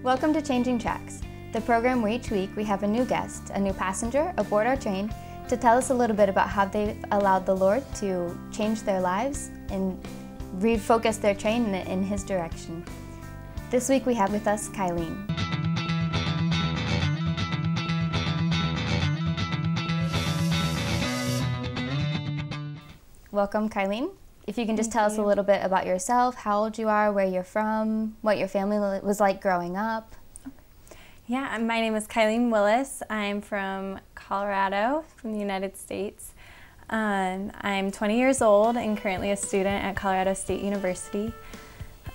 Welcome to Changing Tracks, the program where each week we have a new guest, a new passenger aboard our train to tell us a little bit about how they've allowed the Lord to change their lives and refocus their train in His direction. This week we have with us Kileen. Welcome, Kileen. If you can just tell us a little bit about yourself, how old you are, where you're from, what your family was like growing up. Yeah, my name is Kileen Willis. I'm from Colorado, from the United States. I'm 20 years old and currently a student at Colorado State University.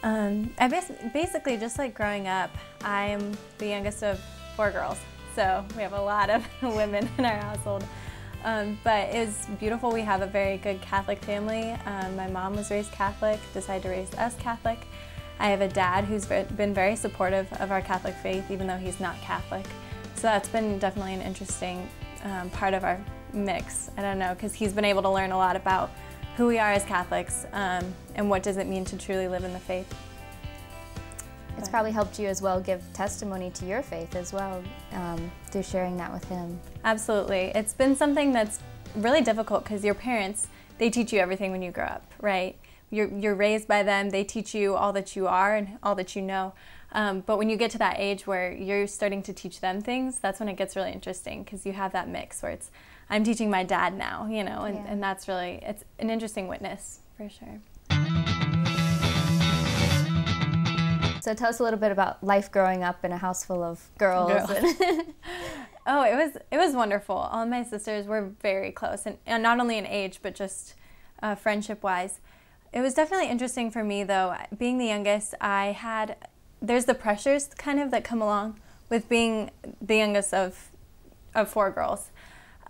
Basically, just like growing up, I'm the youngest of 4 girls, so we have a lot of women in our household. But it's beautiful. We have a very good Catholic family. My mom was raised Catholic, decided to raise us Catholic. I have a dad who's been very supportive of our Catholic faith, even though he's not Catholic. So that's been definitely an interesting part of our mix. I don't know, because he's been able to learn a lot about who we are as Catholics and what does it mean to truly live in the faith. It's probably helped you as well give testimony to your faith as well through sharing that with him. Absolutely. It's been something that's really difficult because your parents, they teach you everything when you grow up, right? You're raised by them, they teach you all that you are and all that you know. But when you get to that age where you're starting to teach them things, that's when it gets really interesting because you have that mix where it's, I'm teaching my dad now, you know, and that's really, it's an interesting witness for sure. So tell us a little bit about life growing up in a house full of girls. Oh, it was wonderful. All of my sisters were very close, and not only in age, but just friendship-wise. It was definitely interesting for me, though. Being the youngest, there's the pressures kind of that come along with being the youngest of 4 girls.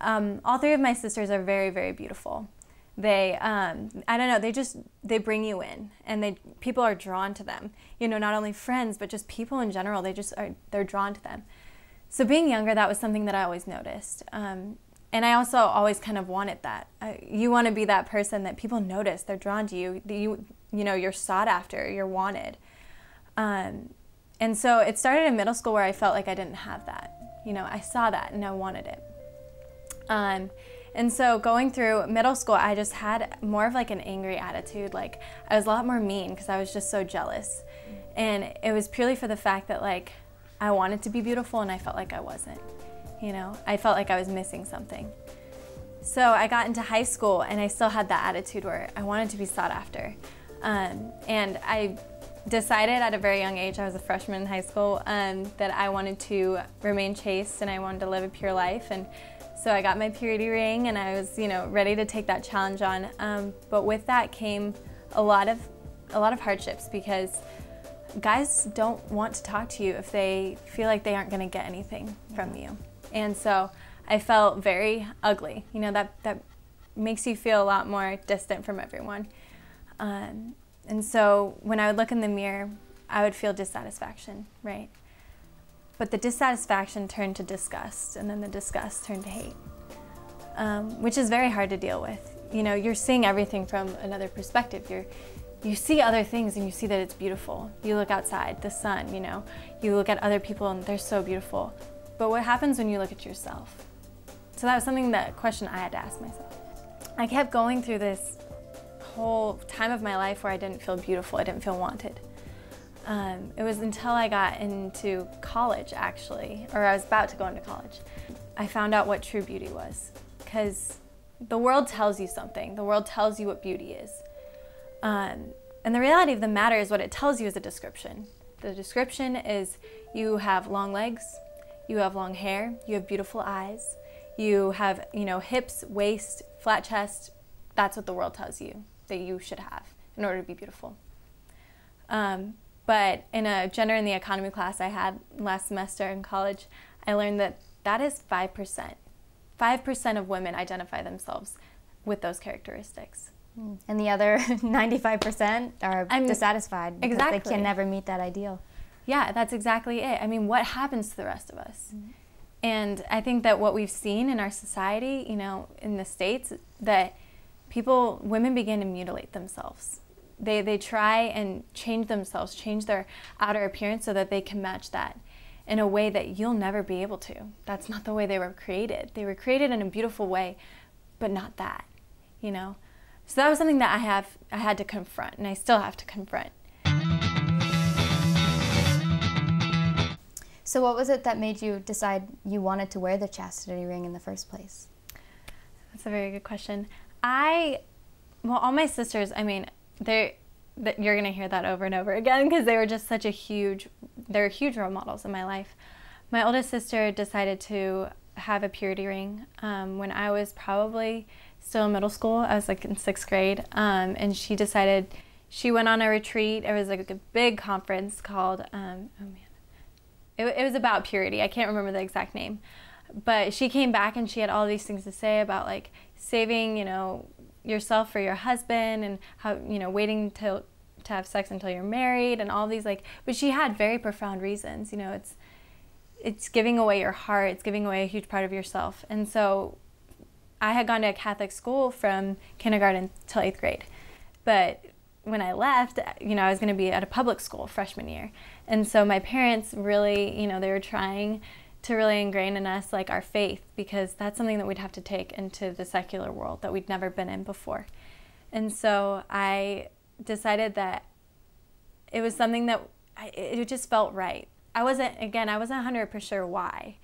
All 3 of my sisters are very, very beautiful. They, I don't know, they bring you in, and people are drawn to them. You know, not only friends, but just people in general, they're drawn to them. So being younger, that was something that I always noticed. And I also always kind of wanted that. You want to be that person that people notice, they're drawn to you, you know, you're sought after, you're wanted. And so it started in middle school where I felt like I didn't have that. You know, I saw that and I wanted it. And so going through middle school, I just had more of like an angry attitude. Like I was a lot more mean because I was just so jealous. And it was purely for the fact that like I wanted to be beautiful and I felt like I wasn't. You know, I felt like I was missing something. So I got into high school and I still had that attitude where I wanted to be sought after. And I decided at a very young age, I was a freshman in high school, that I wanted to remain chaste and I wanted to live a pure life. And so I got my purity ring and I was, you know, ready to take that challenge on. But with that came a lot of hardships because guys don't want to talk to you if they feel like they aren't going to get anything from you. And so I felt very ugly. You know, that makes you feel a lot more distant from everyone. And so when I would look in the mirror, I would feel dissatisfaction, right? But the dissatisfaction turned to disgust, and then the disgust turned to hate, which is very hard to deal with. You know, you're seeing everything from another perspective. You see other things and you see that it's beautiful. You look outside, the sun, you know, you look at other people and they're so beautiful. But what happens when you look at yourself? So that was that question I had to ask myself. I kept going through this whole time of my life where I didn't feel beautiful, I didn't feel wanted. It was until I got into college, actually, or I was about to go into college, I found out what true beauty was. Because the world tells you something. The world tells you what beauty is. And the reality of the matter is what it tells you is a description. The description is you have long legs, you have long hair, you have beautiful eyes, you have, you know, hips, waist, flat chest. That's what the world tells you that you should have in order to be beautiful. But in a gender and the economy class I had last semester in college, I learned that is 5%. 5% of women identify themselves with those characteristics. And the other 95% are dissatisfied because exactly. they can never meet that ideal. Yeah, that's exactly it. I mean, what happens to the rest of us? And I think that what we've seen in our society, you know, in the States, that women begin to mutilate themselves. They try and change themselves, change their outer appearance so that they can match that in a way that you'll never be able to. That's not the way they were created. They were created in a beautiful way, but not that, you know? So that was something that I had to confront, and I still have to confront. So what was it that made you decide you wanted to wear the chastity ring in the first place? That's a very good question. Well, all my sisters, I mean, you're going to hear that over and over again because they were just they're huge role models in my life. My oldest sister decided to have a purity ring when I was probably still in middle school. I was like in 6th grade, and she went on a retreat. It was like a big conference called, it was about purity. I can't remember the exact name. But she came back and she had all these things to say about like saving, yourself for your husband and how, waiting to have sex until you're married and all these but she had very profound reasons. It's giving away your heart. It's giving away a huge part of yourself. And so I had gone to a Catholic school from kindergarten till 8th grade. But when I left, I was going to be at a public school freshman year. And so my parents really, they were trying to really ingrain in us like our faith, because that's something that we'd have to take into the secular world that we'd never been in before. And so I decided that it was something that it just felt right. I wasn't 100% sure why,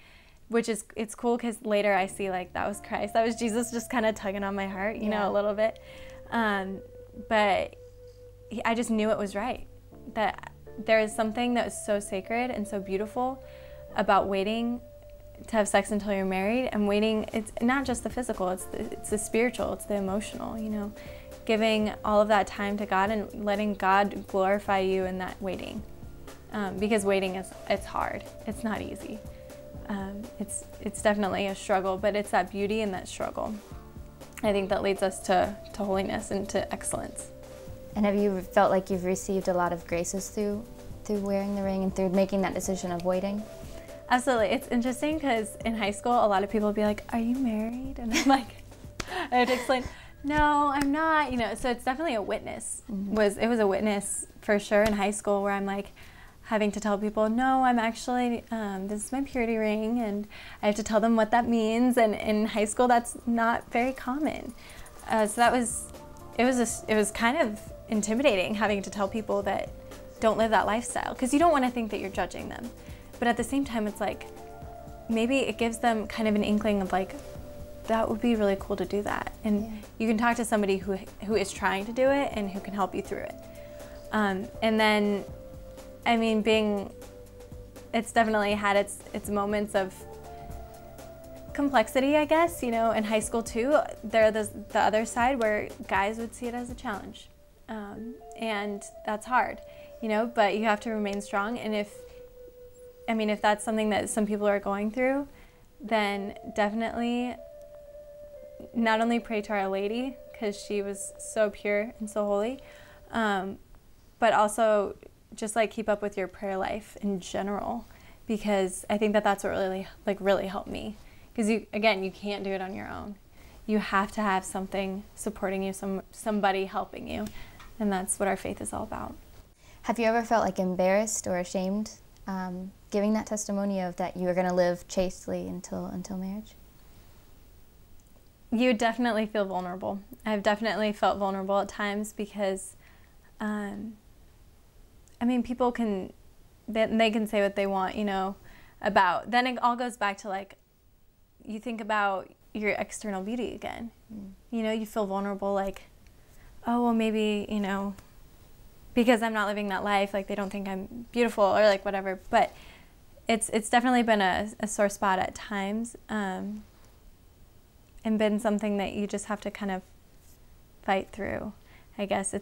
it's cool because later I see like that was Christ, that was Jesus just kind of tugging on my heart, a little bit. But I just knew it was right, that there is something that is so sacred and so beautiful about waiting to have sex until you're married, and waiting, it's not just the physical, it's the spiritual, it's the emotional, giving all of that time to God and letting God glorify you in that waiting. Because waiting it's hard, it's not easy. It's definitely a struggle, but it's that beauty in that struggle, I think, that leads us to holiness and to excellence. And have you felt like you've received a lot of graces through wearing the ring and through making that decision of waiting? Absolutely. It's interesting because in high school, a lot of people would be like, "Are you married?" And I'm like, I had to explain, "No, I'm not." So it's definitely a witness. Mm-hmm. It was a witness for sure in high school, where I'm like having to tell people, "No, I'm actually, this is my purity ring," and I have to tell them what that means. And in high school, that's not very common. So it was kind of intimidating having to tell people that don't live that lifestyle, because you don't want to think that you're judging them. But at the same time, it's like, maybe it gives them kind of an inkling of like, that would be really cool to do that. And you can talk to somebody who is trying to do it and who can help you through it. And then, I mean, it's definitely had its moments of complexity, I guess, in high school too. There's the other side where guys would see it as a challenge. And that's hard, but you have to remain strong. And if that's something that some people are going through, then definitely not only pray to Our Lady, because she was so pure and so holy, but also just like keep up with your prayer life in general, because I think that's what really helped me. Because you can't do it on your own. You have to have something supporting you, somebody helping you, and that's what our faith is all about. Have you ever felt like embarrassed or ashamed giving that testimony of that you were going to live chastely until marriage? You definitely feel vulnerable. I've definitely felt vulnerable at times because, people can say what they want, about. Then it all goes back to like, you think about your external beauty again. You feel vulnerable, like, oh, well, maybe, because I'm not living that life, like they don't think I'm beautiful or like whatever. But it's definitely been a sore spot at times, and been something that you just have to kind of fight through, I guess.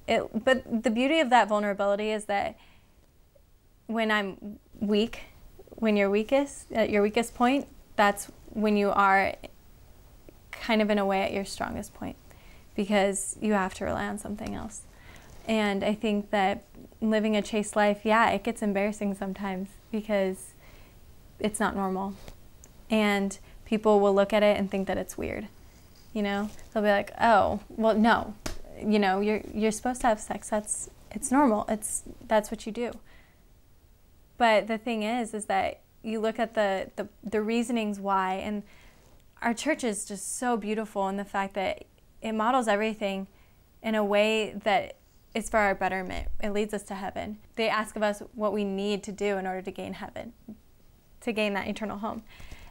But the beauty of that vulnerability is that when I'm weak, when you're weakest, at your weakest point, that's when you are kind of in a way at your strongest point, because you have to rely on something else. And I think that living a chaste life, it gets embarrassing sometimes because it's not normal. And people will look at it and think that it's weird. They'll be like, oh, well, no, you know, you're supposed to have sex. It's normal. That's what you do. But the thing is that you look at the reasonings why, and our church is just so beautiful in the fact that it models everything in a way that is for our betterment. It leads us to heaven. They ask of us what we need to do in order to gain heaven, to gain that eternal home.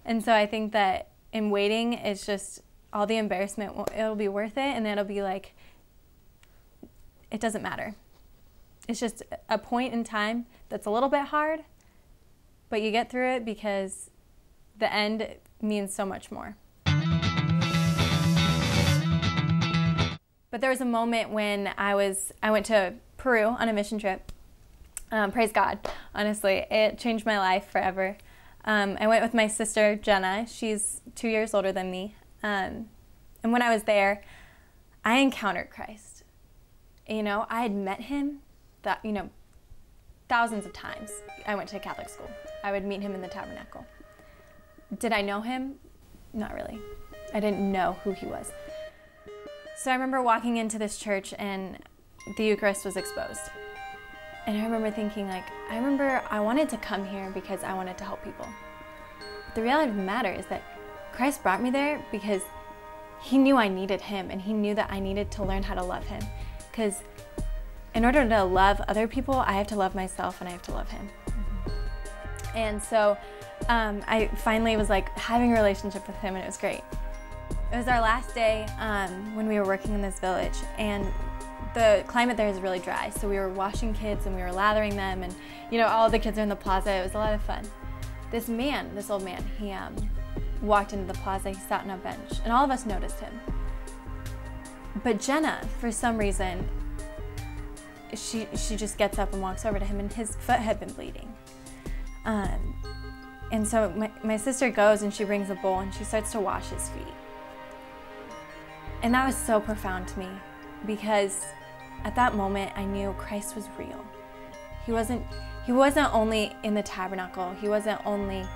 And so I think that in waiting, it's just all the embarrassment, it'll be worth it, and it'll be like, it doesn't matter. It's just a point in time that's a little bit hard, but you get through it because the end means so much more. But there was a moment when I went to Peru on a mission trip. Praise God, honestly, it changed my life forever. I went with my sister, Jenna. She's 2 years older than me. And when I was there, I encountered Christ. You know, I had met him, thousands of times. I went to a Catholic school. I would meet him in the tabernacle. Did I know him? Not really. I didn't know who he was. So I remember walking into this church and the Eucharist was exposed. And I remember thinking, I wanted to come here because I wanted to help people. But the reality of the matter is that Christ brought me there because he knew I needed him, and he knew that I needed to learn how to love him. Because in order to love other people, I have to love myself and I have to love him. Mm-hmm. And so I finally was having a relationship with him, and it was great. It was our last day when we were working in this village, and the climate there is really dry, so we were washing kids and we were lathering them, and all the kids are in the plaza. It was a lot of fun. This old man, he walked into the plaza, he sat on a bench, and all of us noticed him. But Jenna, for some reason, she just gets up and walks over to him, and his foot had been bleeding. And so my sister goes and she brings a bowl and she starts to wash his feet. And that was so profound to me, because at that moment I knew Christ was real. He wasn't only in the tabernacle. He wasn't only,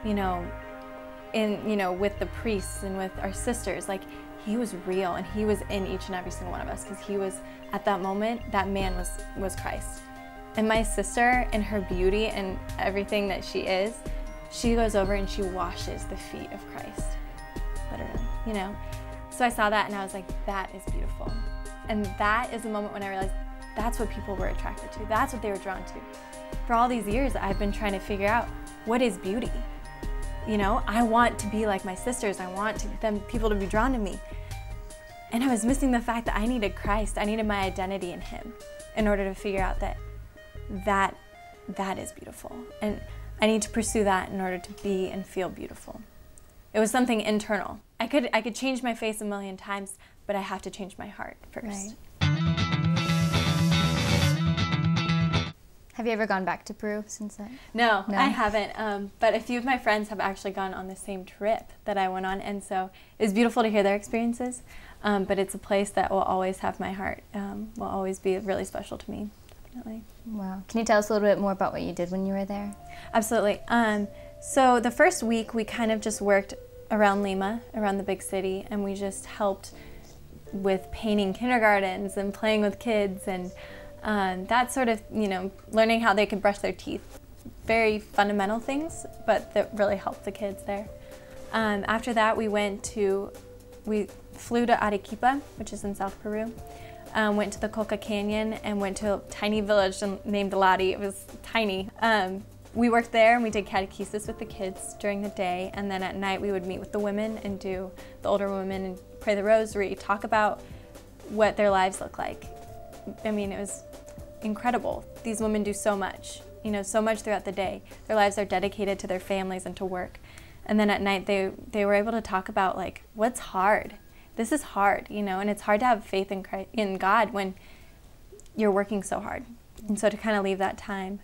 with the priests and with our sisters. He was real, and he was in each and every single one of us, because he was, at that moment, that man was Christ. And my sister, in her beauty and everything that she is, she goes over and she washes the feet of Christ, literally, So I saw that and I was like, that is beautiful. And that is the moment when I realized that's what people were attracted to. That's what they were drawn to. For all these years, I've been trying to figure out, what is beauty? I want to be like my sisters. I want people to be drawn to me. And I was missing the fact that I needed Christ. I needed my identity in him in order to figure out that is beautiful. And I need to pursue that in order to be and feel beautiful. It was something internal. I could change my face a million times, but I have to change my heart first. Right. Have you ever gone back to Peru since then? No, I haven't. But a few of my friends have actually gone on the same trip that I went on, and so it was beautiful to hear their experiences. But it's a place that will always have my heart, will always be really special to me, definitely. Wow. Can you tell us a little bit more about what you did when you were there? Absolutely. So the first week we kind of just worked around Lima, around the big city, and we just helped with painting kindergartens and playing with kids, and that sort of, learning how they could brush their teeth. Very fundamental things, but that really helped the kids there. After that, we flew to Arequipa, which is in South Peru, went to the Colca Canyon, and went to a tiny village named Lari. It was tiny. We worked there, and we did catechesis with the kids during the day, and then at night we would meet with the women and do the older women and pray the rosary, talk about what their lives look like. I mean, it was incredible. These women do so much, so much throughout the day. Their lives are dedicated to their families and to work. And then at night they were able to talk about what's hard. This is hard, and it's hard to have faith in God when you're working so hard. And so to kind of leave that time.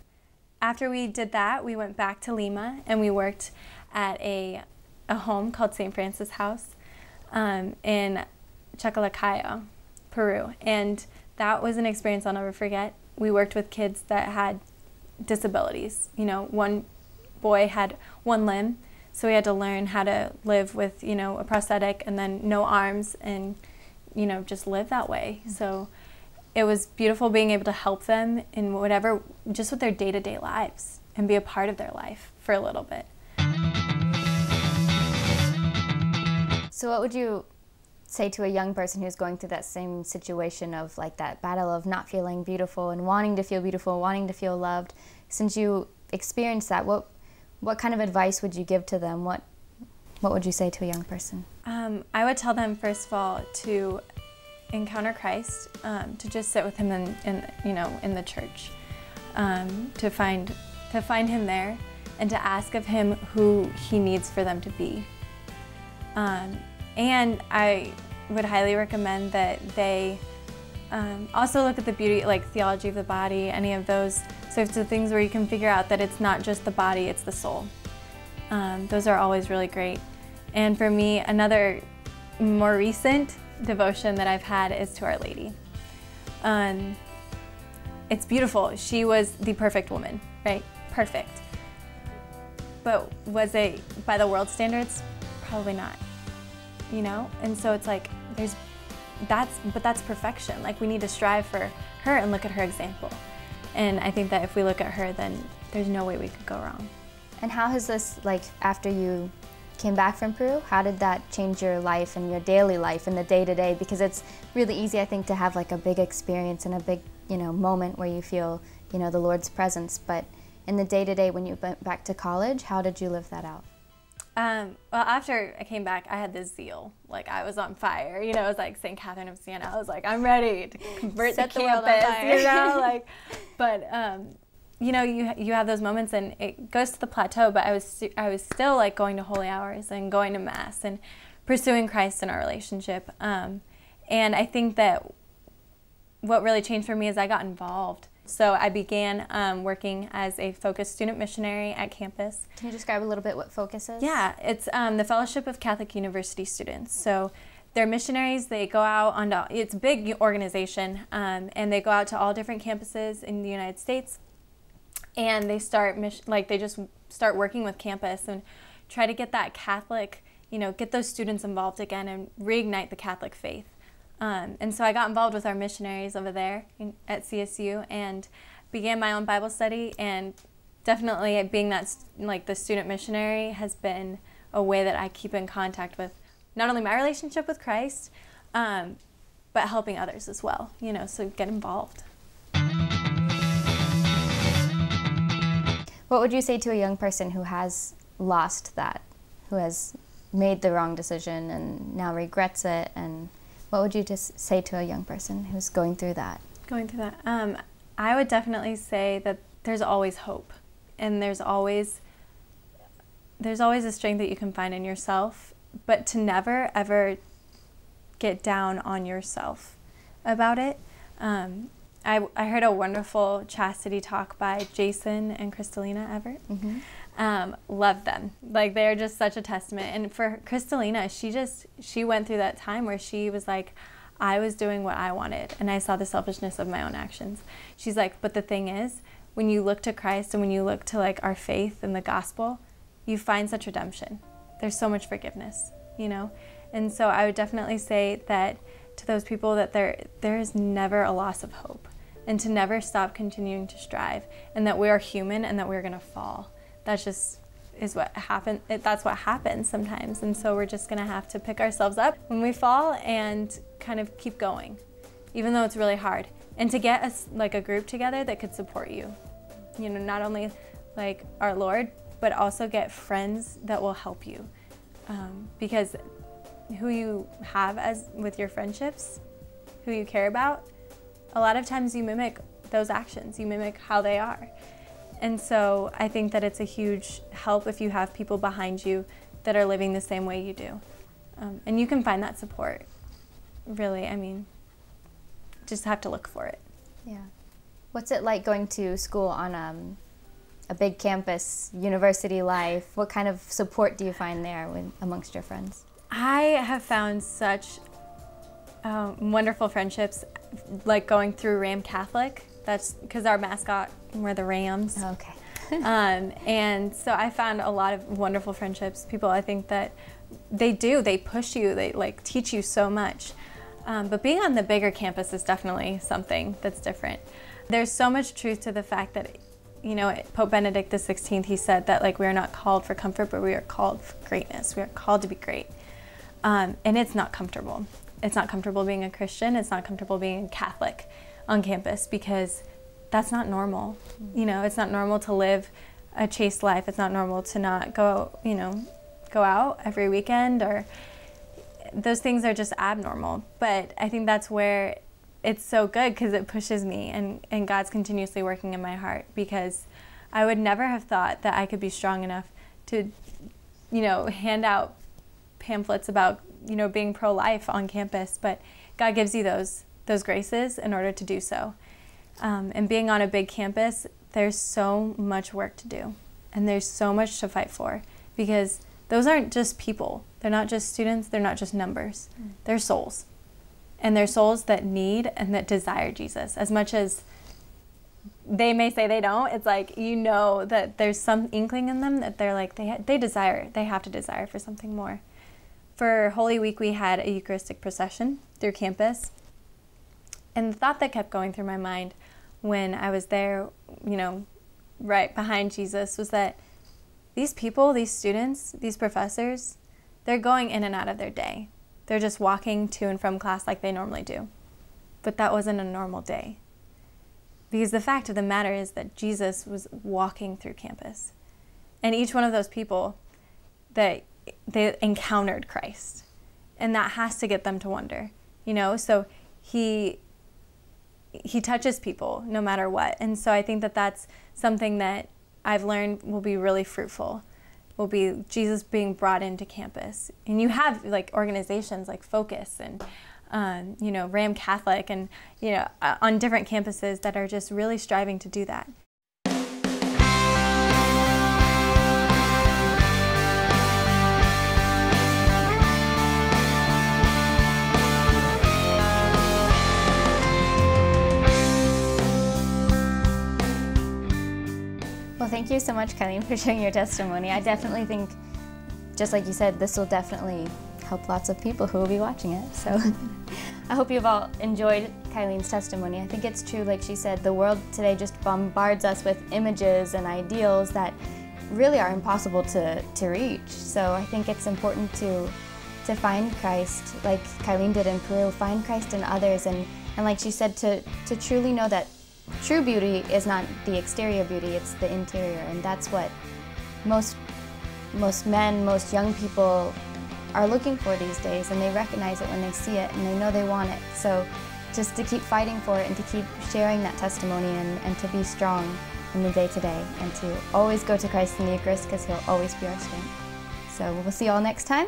After we did that, we went back to Lima, and we worked at a home called St. Francis House in Chacalacayo, Peru. And that was an experience I'll never forget. We worked with kids that had disabilities. One boy had one limb, so we had to learn how to live with, a prosthetic and then no arms, and, you know, just live that way. So it was beautiful being able to help them in whatever, just with their day-to-day lives and be a part of their life for a little bit. So what would you say to a young person who's going through that same situation of like that battle of not feeling beautiful and wanting to feel beautiful, wanting to feel loved? Since you experienced that, what kind of advice would you give to them? What would you say to a young person? I would tell them, first of all, to encounter Christ, to just sit with him in the church, to find him there, and to ask of him who he needs for them to be. And I would highly recommend that they also look at the beauty, like theology of the body, any of those sorts of things where you can figure out that it's not just the body, it's the soul. Those are always really great. And for me, another more recent devotion that I've had is to Our Lady. It's beautiful. She was the perfect woman, right? Perfect. But was it by the world standards? Probably not, you know? And so it's like, that's perfection. Like, we need to strive for her and look at her example. And I think that if we look at her, then there's no way we could go wrong. And how has this, like, after you came back from Peru, how did that change your life and your daily life and the day-to-day? Because it's really easy, I think, to have like a big experience and a big, you know, moment where you feel, you know, the Lord's presence. But in the day-to-day, when you went back to college, how did you live that out? Well, after I came back, I had this zeal. Like, I was on fire. You know, it was like St. Catherine of Siena. I was like, I'm ready to convert the campus, you know? Like, but, you know, you have those moments, and it goes to the plateau, but I was still, like, going to holy hours and going to Mass and pursuing Christ in our relationship. And I think that what really changed for me is I got involved. So I began working as a focused student missionary at campus. Can you describe a little bit what Focus is? Yeah, it's the Fellowship of Catholic University Students. So they're missionaries. They go out on, it's a big organization, and they go out to all different campuses in the United States, and they start, they just start working with campus and try to get that Catholic, you know, get those students involved again and reignite the Catholic faith. And so I got involved with our missionaries over there at CSU and began my own Bible study, and definitely being that, like, the student missionary has been a way that I keep in contact with not only my relationship with Christ, but helping others as well, you know, so get involved. What would you say to a young person who has lost that, who has made the wrong decision and now regrets it, and what would you just say to a young person who's going through that? I would definitely say that there's always hope, and there's always a strength that you can find in yourself, but to never ever get down on yourself about it. I heard a wonderful chastity talk by Jason and Kristalina Everett. Mm-hmm. Love them. Like, they're just such a testament. And for Kristalina, she went through that time where she was like, I was doing what I wanted, and I saw the selfishness of my own actions. She's like, but the thing is, when you look to Christ and when you look to, like, our faith and the gospel, you find such redemption. There's so much forgiveness, you know? And so I would definitely say that to those people that there is never a loss of hope, and to never stop continuing to strive, and that we are human and that we're gonna fall. That's just is what happens. That's what happens sometimes, and so we're just gonna have to pick ourselves up when we fall and kind of keep going, even though it's really hard. And to get a group together that could support you, you know, not only like our Lord, but also get friends that will help you, because who you have with your friendships, who you care about, a lot of times you mimic those actions, you mimic how they are. And so I think that it's a huge help if you have people behind you that are living the same way you do. And you can find that support, really. I mean, just have to look for it. Yeah. What's it like going to school on a big campus, university life? What kind of support do you find there amongst your friends? I have found such wonderful friendships, like going through Ram Catholic. That's because our mascot were the Rams. Okay. And so I found a lot of wonderful friendships. People, I think that they push you, they like teach you so much. But being on the bigger campus is definitely something that's different. There's so much truth to the fact that, you know, Pope Benedict XVI, he said that like we are not called for comfort, but we are called for greatness. We are called to be great. And it's not comfortable. It's not comfortable being a Christian. It's not comfortable being a Catholic on campus because that's not normal. You know, it's not normal to live a chaste life. It's not normal to not go, you know, go out every weekend, or those things are just abnormal. But I think that's where it's so good, because it pushes me, and God's continuously working in my heart, because I would never have thought that I could be strong enough to, you know, hand out pamphlets about, you know, being pro-life on campus, but God gives you those graces in order to do so. And being on a big campus, there's so much work to do, and there's so much to fight for, because those aren't just people. They're not just students. They're not just numbers. They're souls. And they're souls that need and that desire Jesus. As much as they may say they don't, it's like, you know that there's some inkling in them that they're like, they desire, they have to desire for something more. For Holy Week, we had a Eucharistic procession through campus. And the thought that kept going through my mind when I was there, you know, right behind Jesus, was that these people, these students, these professors, they're going in and out of their day. They're just walking to and from class like they normally do. But that wasn't a normal day. Because the fact of the matter is that Jesus was walking through campus. And each one of those people, they encountered Christ. And that has to get them to wonder, you know? So he touches people no matter what. And so I think that that's something that I've learned will be really fruitful, will be Jesus being brought into campus. And you have like organizations like Focus and, you know, Ram Catholic, and, you know, on different campuses that are just really striving to do that. Well, thank you so much, Kileen, for sharing your testimony. I definitely think, just like you said, this will definitely help lots of people who will be watching it. So I hope you've all enjoyed Kileen's testimony. I think it's true, like she said, the world today just bombards us with images and ideals that really are impossible to reach. So I think it's important to find Christ, like Kileen did in Peru, find Christ in others, and like she said, to truly know that true beauty is not the exterior beauty, it's the interior, and that's what most men, most young people are looking for these days, and they recognize it when they see it, and they know they want it. So just to keep fighting for it, and to keep sharing that testimony, and to be strong in the day-to-day, and to always go to Christ in the Eucharist, because he'll always be our strength. So we'll see you all next time.